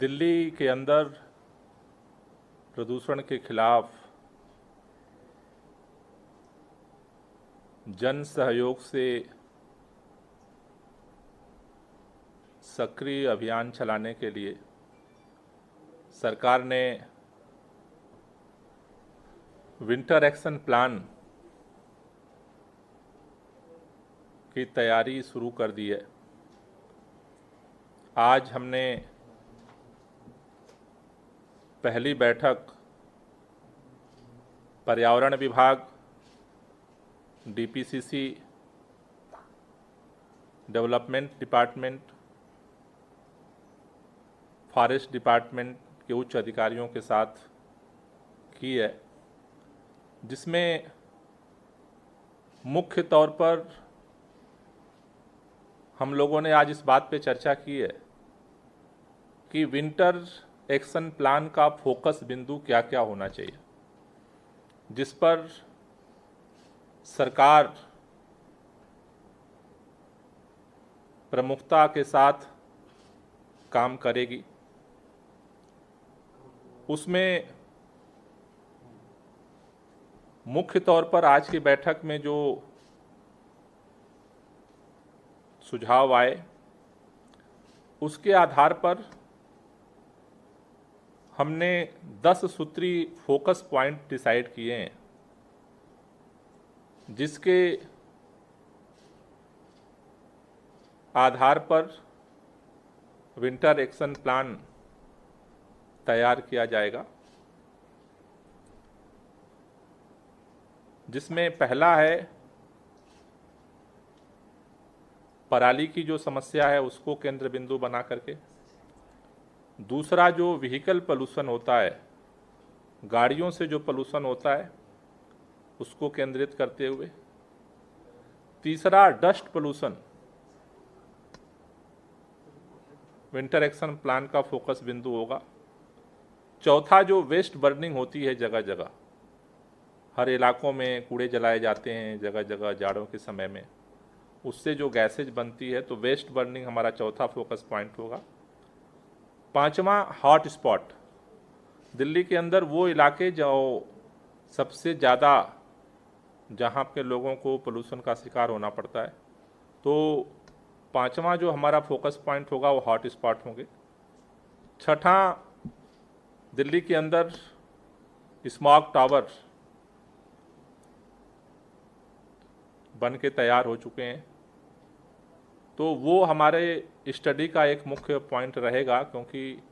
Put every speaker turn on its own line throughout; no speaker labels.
दिल्ली के अंदर प्रदूषण के खिलाफ जन सहयोग से सक्रिय अभियान चलाने के लिए सरकार ने विंटर एक्शन प्लान की तैयारी शुरू कर दी है। आज हमने पहली बैठक पर्यावरण विभाग, DPCC, development department, forest department के उच्च अधिकारियों के साथ की है, जिसमें मुख्य तौर पर हम लोगों ने आज इस बात पे चर्चा की है कि विंटर एक्शन प्लान का फोकस बिंदु क्या क्या होना चाहिए, जिस पर सरकार प्रमुखता के साथ काम करेगी। उसमें मुख्य तौर पर आज की बैठक में जो सुझाव आए उसके आधार पर हमने 10 सूत्री फोकस पॉइंट डिसाइड किए हैं, जिसके आधार पर विंटर एक्शन प्लान तैयार किया जाएगा, जिसमें पहला है पराली की जो समस्या है उसको केंद्र बिंदु बना करके। दूसरा जो व्हीकल पोल्यूशन होता है, गाड़ियों से जो पोल्यूशन होता है उसको केंद्रित करते हुए। तीसरा dust pollution, winter action plan का फोकस बिंदु होगा। चौथा जो वेस्ट बर्निंग होती है जगह जगह, हर इलाकों में कूड़े जलाए जाते हैं जगह जगह जाड़ों के समय में, उससे जो गैसेज बनती है, तो वेस्ट बर्निंग हमारा चौथा फोकस पॉइंट होगा। पांचवा हॉट स्पॉट, दिल्ली के अंदर वो इलाके जो सबसे ज़्यादा जहाँ पे लोगों को पोल्यूशन का शिकार होना पड़ता है, तो पांचवा जो हमारा फोकस पॉइंट होगा वो हॉट स्पॉट होंगे। छठा, दिल्ली के अंदर स्मॉग टावर बन के तैयार हो चुके हैं, तो वो हमारे स्टडी का एक मुख्य पॉइंट रहेगा, क्योंकि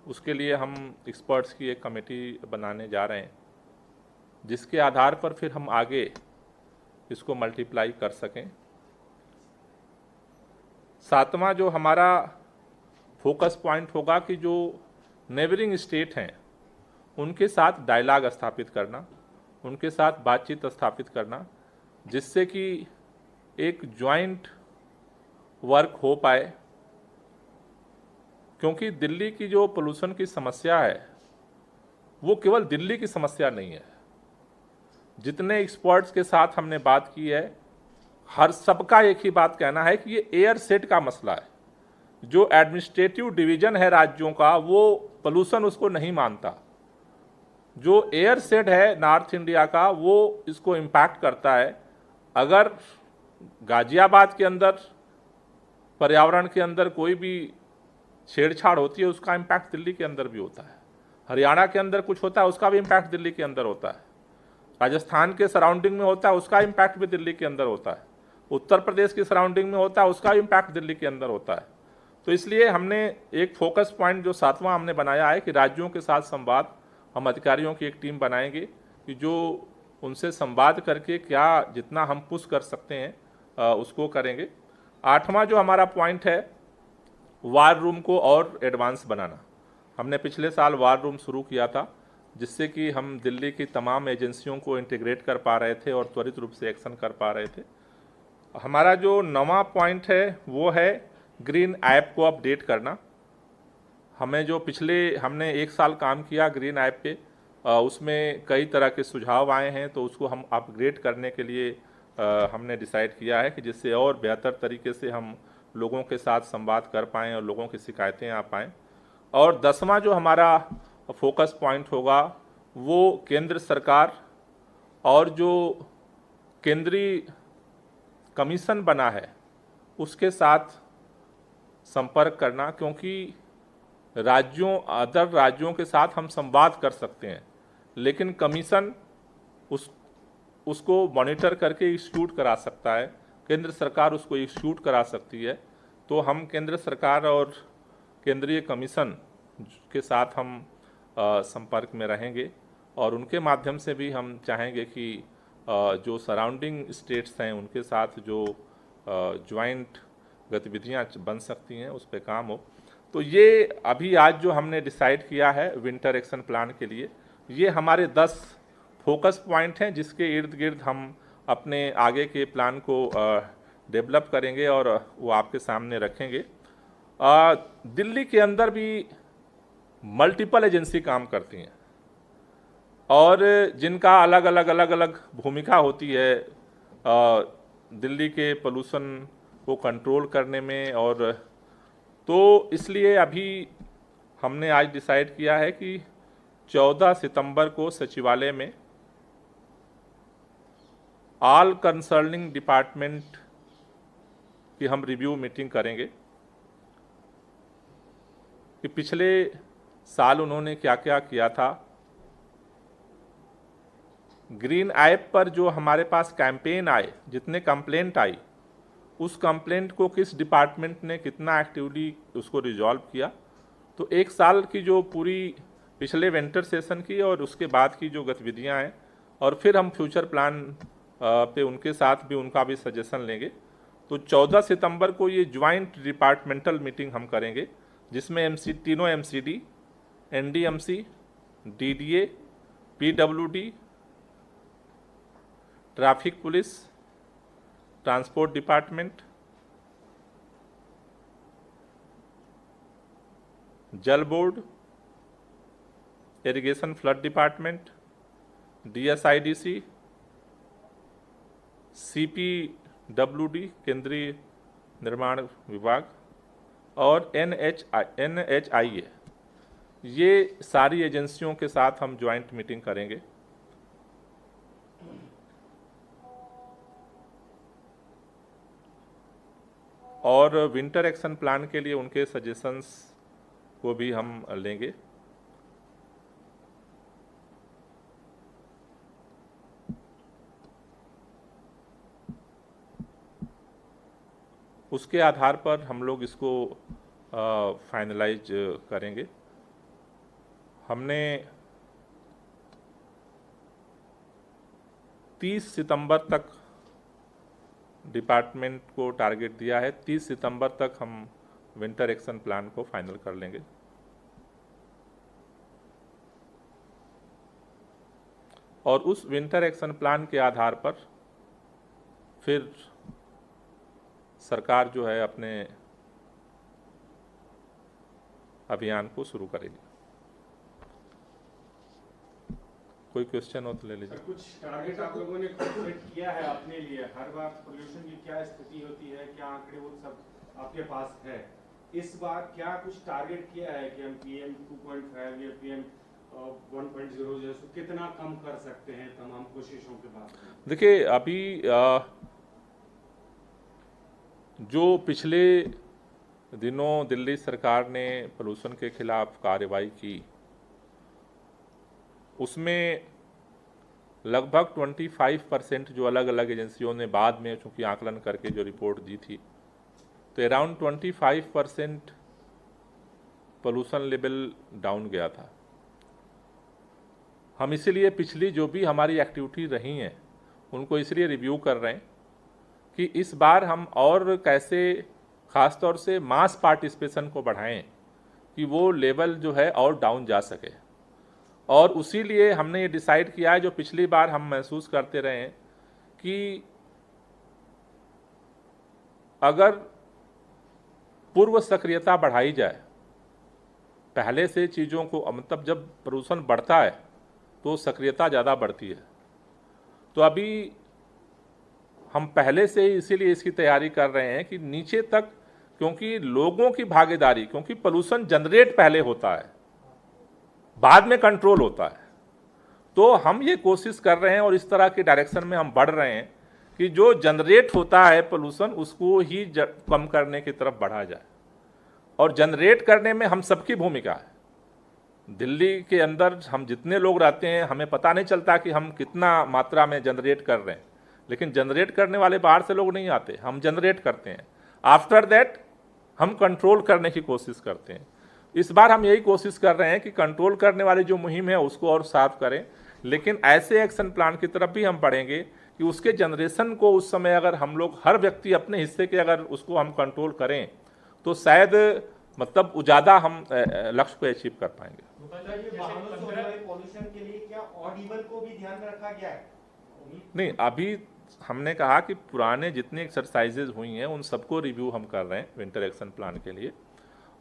उसके लिए हम एक्सपर्ट्स की एक कमेटी बनाने जा रहे हैं, जिसके आधार पर फिर हम आगे इसको मल्टीप्लाई कर सकें। सातवां जो हमारा फोकस पॉइंट होगा कि जो नेबरिंग स्टेट हैं उनके साथ डायलॉग स्थापित करना, उनके साथ बातचीत स्थापित करना, जिससे कि एक जॉइंट वर्क हो पाए। क्योंकि दिल्ली की जो पोल्यूशन की समस्या है वो केवल दिल्ली की समस्या नहीं है। जितने एक्सपर्ट्स के साथ हमने बात की है, हर सबका एक ही बात कहना है कि ये एयर सेट का मसला है। जो एडमिनिस्ट्रेटिव डिवीजन है राज्यों का, वो पोल्यूशन उसको नहीं मानता। जो एयर सेट है नॉर्थ इंडिया का, वो इसको इम्पैक्ट करता है। अगर गाजियाबाद के अंदर पर्यावरण के अंदर कोई भी छेड़छाड़ होती है, उसका इम्पैक्ट दिल्ली के अंदर भी होता है। हरियाणा के अंदर कुछ होता है, उसका भी इम्पैक्ट दिल्ली के अंदर होता है। राजस्थान के सराउंडिंग में होता है, उसका इम्पैक्ट भी दिल्ली के अंदर होता है। उत्तर प्रदेश की सराउंडिंग में होता है, उसका इम्पैक्ट दिल्ली के अंदर होता है। तो इसलिए हमने एक फोकस पॉइंट जो सातवां हमने बनाया है कि राज्यों के साथ संवाद, हम अधिकारियों की एक टीम बनाएंगे कि जो उनसे संवाद करके क्या जितना हम पुश कर सकते हैं उसको करेंगे। आठवां जो हमारा पॉइंट है, वार रूम को और एडवांस बनाना। हमने पिछले साल वार रूम शुरू किया था, जिससे कि हम दिल्ली की तमाम एजेंसियों को इंटीग्रेट कर पा रहे थे और त्वरित रूप से एक्शन कर पा रहे थे। हमारा जो नवा पॉइंट है वो है ग्रीन ऐप को अपडेट करना। हमें जो हमने एक साल काम किया ग्रीन ऐप पे, उसमें कई तरह के सुझाव आए हैं, तो उसको हम अपग्रेड करने के लिए हमने डिसाइड किया है कि जिससे और बेहतर तरीके से हम लोगों के साथ संवाद कर पाएँ और लोगों की शिकायतें आ पाएँ। और 10वां जो हमारा फोकस पॉइंट होगा वो केंद्र सरकार और जो केंद्रीय कमीशन बना है उसके साथ संपर्क करना, क्योंकि अदर राज्यों के साथ हम संवाद कर सकते हैं, लेकिन कमीशन उसको मॉनिटर करके एग्जीक्यूट करा सकता है, केंद्र सरकार उसको एग्जीक्यूट करा सकती है। तो हम केंद्र सरकार और केंद्रीय कमीशन के साथ हम संपर्क में रहेंगे और उनके माध्यम से भी हम चाहेंगे कि जो सराउंडिंग स्टेट्स हैं उनके साथ जो ज्वाइंट गतिविधियां बन सकती हैं उस पर काम हो। तो ये अभी आज जो हमने डिसाइड किया है विंटर एक्शन प्लान के लिए, ये हमारे 10 फोकस पॉइंट हैं जिसके इर्द गिर्द हम अपने आगे के प्लान को डेवलप करेंगे और वो आपके सामने रखेंगे। दिल्ली के अंदर भी मल्टीपल एजेंसी काम करती हैं और जिनका अलग अलग भूमिका होती है दिल्ली के पोल्यूशन को कंट्रोल करने में। और तो इसलिए अभी हमने आज डिसाइड किया है कि 14 सितंबर को सचिवालय में ऑल कंसर्निंग डिपार्टमेंट की हम रिव्यू मीटिंग करेंगे कि पिछले साल उन्होंने क्या क्या किया था। ग्रीन ऐप पर जो हमारे पास कैंपेन आए, जितने कंप्लेंट आई, उस कंप्लेंट को किस डिपार्टमेंट ने कितना एक्टिवली उसको रिजॉल्व किया। तो एक साल की जो पूरी पिछले विंटर सेशन की और उसके बाद की जो गतिविधियां हैं, और फिर हम फ्यूचर प्लान पे उनके साथ भी उनका भी सजेशन लेंगे। तो 14 सितंबर को ये ज्वाइंट डिपार्टमेंटल मीटिंग हम करेंगे जिसमें तीनों MCD, NDMC, DDA, PWD, traffic police, transport department, Jal Board, irrigation flood department, DSIDC, CPWD केंद्रीय निर्माण विभाग और एनएचआईए, ये सारी एजेंसियों के साथ हम ज्वाइंट मीटिंग करेंगे। और विंटर एक्शन प्लान के लिए उनके सजेशंस को भी हम लेंगे। उसके आधार पर हम लोग इसको फाइनलाइज करेंगे। हमने 30 सितंबर तक डिपार्टमेंट को टारगेट दिया है। 30 सितंबर तक हम विंटर एक्शन प्लान को फाइनल कर लेंगे। और उस विंटर एक्शन प्लान के आधार पर फिर सरकार जो है अपने अभियान को शुरू करेगी। कोई क्वेश्चन हो तो ले लीजिए।
कुछ टारगेट आप लोगों ने सेट किया है अपने लिए? हर बार पोल्यूशन की क्या स्थिति होती है, क्या आंकड़े, वो सब आपके पास है? इस बार क्या कुछ टारगेट किया है कि हम PM 2.5 या PM 1.0 जैसे कितना कम कर सकते हैं तमाम कोशिशों के बाद?
देखिए, अभी जो पिछले दिनों दिल्ली सरकार ने पोल्यूशन के खिलाफ कार्रवाई की, उसमें लगभग 25% जो अलग अलग एजेंसियों ने बाद में चूँकि आकलन करके जो रिपोर्ट दी थी, तो अराउंड 25% पोल्यूशन लेवल डाउन गया था। हम इसीलिए पिछली जो भी हमारी एक्टिविटी रही हैं उनको इसलिए रिव्यू कर रहे हैं कि इस बार हम और कैसे ख़ास तौर से मास पार्टिसिपेशन को बढ़ाएं कि वो लेवल जो है और डाउन जा सके। और उसी लिए हमने ये डिसाइड किया है, जो पिछली बार हम महसूस करते रहे हैं कि अगर पूर्व सक्रियता बढ़ाई जाए, पहले से चीज़ों को, मतलब जब प्रदूषण बढ़ता है तो सक्रियता ज़्यादा बढ़ती है। तो अभी हम पहले से ही इसीलिए इसकी तैयारी कर रहे हैं कि नीचे तक क्योंकि लोगों की भागीदारी, क्योंकि पोल्यूशन जनरेट पहले होता है, बाद में कंट्रोल होता है। तो हम ये कोशिश कर रहे हैं और इस तरह के डायरेक्शन में हम बढ़ रहे हैं कि जो जनरेट होता है पोल्यूशन उसको ही कम करने की तरफ बढ़ा जाए। और जनरेट करने में हम सबकी भूमिका है। दिल्ली के अंदर हम जितने लोग रहते हैं हमें पता नहीं चलता कि हम कितना मात्रा में जनरेट कर रहे हैं, लेकिन जनरेट करने वाले बाहर से लोग नहीं आते, हम जनरेट करते हैं। आफ्टर दैट हम कंट्रोल करने की कोशिश करते हैं। इस बार हम यही कोशिश कर रहे हैं कि कंट्रोल करने वाली जो मुहिम है उसको और साफ करें, लेकिन ऐसे एक्शन प्लान की तरफ भी हम बढ़ेंगे कि उसके जनरेशन को उस समय अगर हम लोग हर व्यक्ति अपने हिस्से के अगर उसको हम कंट्रोल करें तो शायद मतलब ज़्यादा हम लक्ष्य को अचीव कर पाएंगे।
पॉल्यूशन के लिए क्या ऑड इवन को भी ध्यान में रखा गया है?
नहीं, अभी हमने कहा कि पुराने जितनी एक्सरसाइजेज हुई हैं उन सबको रिव्यू हम कर रहे हैं विंटर एक्शन प्लान के लिए,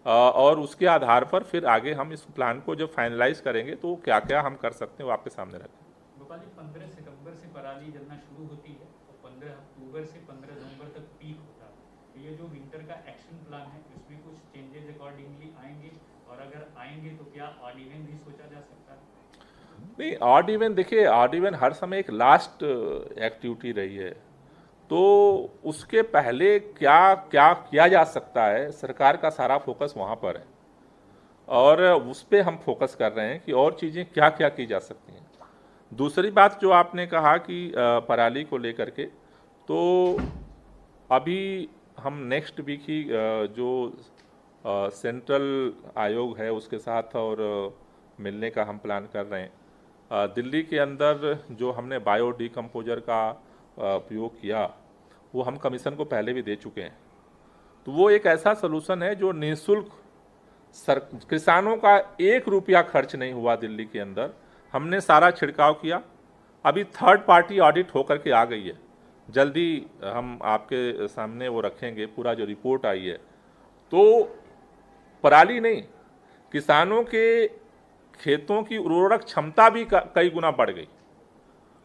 और उसके आधार पर फिर आगे हम इस प्लान को जब फाइनलाइज करेंगे तो क्या क्या हम कर सकते हैं वो आपके सामने रखें।
गोपाल जी, 15 सितंबर से पराली जलना शुरू होती है और 15 अक्टूबर से 15 नवंबर तक पीक होता है। तो ये जो विंटर का एक्शन प्लान है इसमें कुछ चेंजेस अकॉर्डिंगली आएंगे, और अगर आएंगे तो क्या ऑड इवन भी सोचा जा सकता है?
नहीं, ऑड इवन देखिए, ऑड इवन हर समय एक लास्ट एक्टिविटी रही है, तो उसके पहले क्या क्या किया जा सकता है, सरकार का सारा फोकस वहाँ पर है और उस पर हम फोकस कर रहे हैं कि और चीज़ें क्या क्या की जा सकती हैं। दूसरी बात जो आपने कहा कि पराली को लेकर के, तो अभी हम नेक्स्ट वीक ही जो सेंट्रल आयोग है उसके साथ और मिलने का हम प्लान कर रहे हैं। दिल्ली के अंदर जो हमने बायो डिकम्पोजर का उपयोग किया वो हम कमीशन को पहले भी दे चुके हैं। तो वो एक ऐसा सलूशन है जो निःशुल्क किसानों का 1 रुपया खर्च नहीं हुआ। दिल्ली के अंदर हमने सारा छिड़काव किया, अभी थर्ड पार्टी ऑडिट होकर के आ गई है, जल्दी हम आपके सामने वो रखेंगे पूरा जो रिपोर्ट आई है। तो पराली नहीं, किसानों के खेतों की उर्वरक क्षमता भी कई गुना बढ़ गई।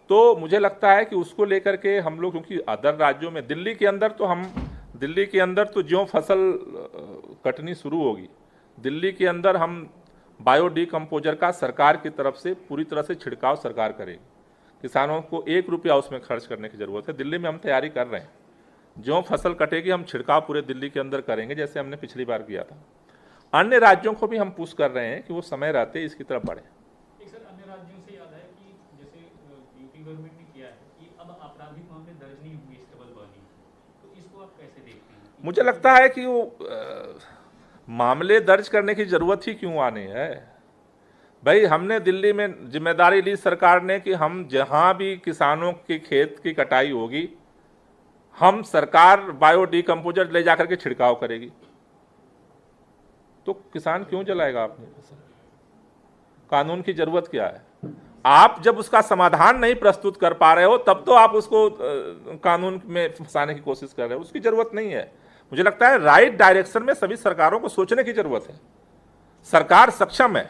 तो मुझे लगता है कि उसको लेकर के हम लोग, क्योंकि अदर राज्यों में, दिल्ली के अंदर तो ज्यों फसल कटनी शुरू होगी, दिल्ली के अंदर हम बायो डिकम्पोजर का सरकार की तरफ से पूरी तरह से छिड़काव सरकार करेगी। किसानों को 1 रुपया उसमें खर्च करने की ज़रूरत है। दिल्ली में हम तैयारी कर रहे हैं, ज्यों फसल कटेगी हम छिड़काव पूरे दिल्ली के अंदर करेंगे, जैसे हमने पिछली बार किया था। अन्य राज्यों को भी हम पुश कर रहे हैं कि वो समय रहते इसकी तरफ बढ़े।
सर, अन्य राज्यों से याद है कि जैसे यूपी गवर्नमेंट ने किया है कि अब आपराधिक मामले दर्ज नहीं होंगे स्टबल बर्निंग, तो इसको आप कैसे देखते हैं?
मुझे लगता है कि वो मामले दर्ज करने की ज़रूरत ही क्यों आनी है भाई। हमने दिल्ली में जिम्मेदारी ली सरकार ने कि हम जहाँ भी किसानों के खेत की कटाई होगी, हम सरकार बायो डिकम्पोजर ले जाकर के छिड़काव करेगी। तो किसान क्यों जलाएगा अपनी फसल? कानून की जरूरत क्या है? आप जब उसका समाधान नहीं प्रस्तुत कर पा रहे हो तब तो आप उसको कानून में फंसाने की कोशिश कर रहे हो, उसकी जरूरत नहीं है। मुझे लगता है राइट डायरेक्शन में सभी सरकारों को सोचने की जरूरत है। सरकार सक्षम है,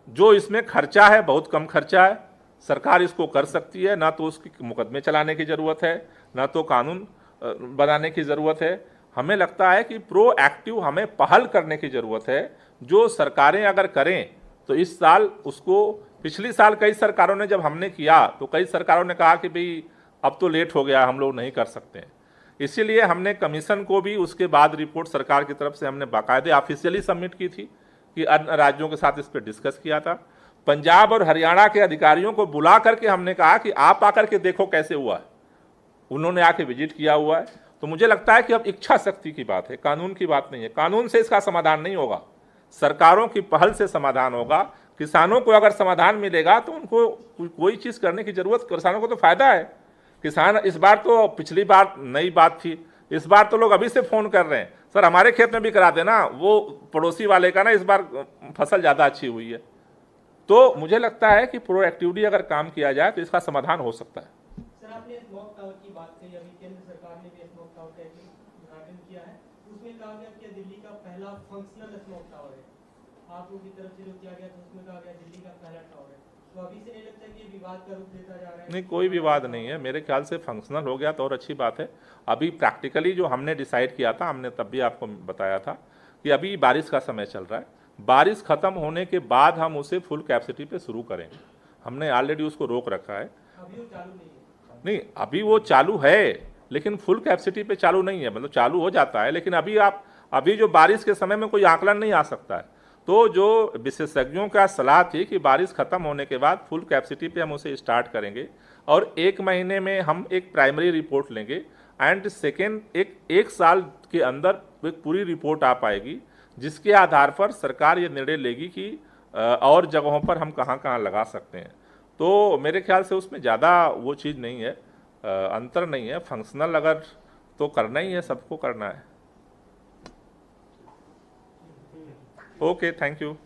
जो इसमें खर्चा है बहुत कम खर्चा है, सरकार इसको कर सकती है। ना तो उसकी मुकदमे चलाने की जरूरत है, ना तो कानून बनाने की जरूरत है। हमें लगता है कि प्रोएक्टिव हमें पहल करने की जरूरत है। जो सरकारें अगर करें तो इस साल उसको, पिछली साल कई सरकारों ने जब हमने किया तो कई सरकारों ने कहा कि भाई अब तो लेट हो गया, हम लोग नहीं कर सकते। इसीलिए हमने कमीशन को भी उसके बाद रिपोर्ट सरकार की तरफ से हमने बाकायदे ऑफिशियली सबमिट की थी कि अन्य राज्यों के साथ इस पर डिस्कस किया था। पंजाब और हरियाणा के अधिकारियों को बुला करके हमने कहा कि आप आकर के देखो कैसे हुआ है। उन्होंने आके विजिट किया हुआ है। तो मुझे लगता है कि अब इच्छा शक्ति की बात है, कानून की बात नहीं है। कानून से इसका समाधान नहीं होगा, सरकारों की पहल से समाधान होगा। किसानों को अगर समाधान मिलेगा तो उनको कोई चीज़ करने की जरूरत, किसानों को तो फायदा है। किसान इस बार तो, पिछली बार नई बात थी, इस बार तो लोग अभी से फ़ोन कर रहे हैं, सर हमारे खेत में भी करा देना, वो पड़ोसी वाले का ना इस बार फसल ज़्यादा अच्छी हुई है। तो मुझे लगता है कि प्रोएक्टिवली अगर काम किया जाए तो इसका समाधान हो सकता है।
सर, आपने स्मोक टावर की बात कही, अभी केंद्र सरकार ने भी स्मोक टावर का उद्घाटन किया है। उसमें कहा गया कि दिल्ली का पहला फंक्शनल स्मोक टावर है। आप लोगों की तरफ से जो किया गया था उसमें कहा गया दिल्ली का पहला टावर है। तो तो अभी से नहीं लगता कि ये विवाद का रूप लेता जा रहा है?
नहीं, कोई विवाद नहीं है। मेरे ख्याल से फंक्शनल हो गया तो और अच्छी बात है। अभी प्रैक्टिकली जो हमने डिसाइड किया था, हमने तब भी आपको बताया था कि अभी बारिश का समय चल रहा है, बारिश खत्म होने के बाद हम उसे फुल कैपेसिटी पे शुरू करेंगे। हमने ऑलरेडी उसको रोक रखा है।
अभी वो चालू नहीं है।
नहीं, अभी वो चालू है लेकिन फुल कैपेसिटी पे चालू नहीं है। मतलब चालू हो जाता है लेकिन अभी जो बारिश के समय में कोई आकलन नहीं आ सकता है। तो जो विशेषज्ञों का सलाह थी कि बारिश खत्म होने के बाद फुल कैपेसिटी पे हम उसे स्टार्ट करेंगे और 1 महीने में हम एक प्राइमरी रिपोर्ट लेंगे एंड सेकेंड एक साल के अंदर एक पूरी रिपोर्ट आ पाएगी, जिसके आधार पर सरकार ये निर्णय लेगी कि और जगहों पर हम कहाँ कहाँ लगा सकते हैं। तो मेरे ख्याल से उसमें ज़्यादा वो चीज़ नहीं है, अंतर नहीं है। फंक्शनल अगर तो करना ही है, सबको करना है। Okay, thank you.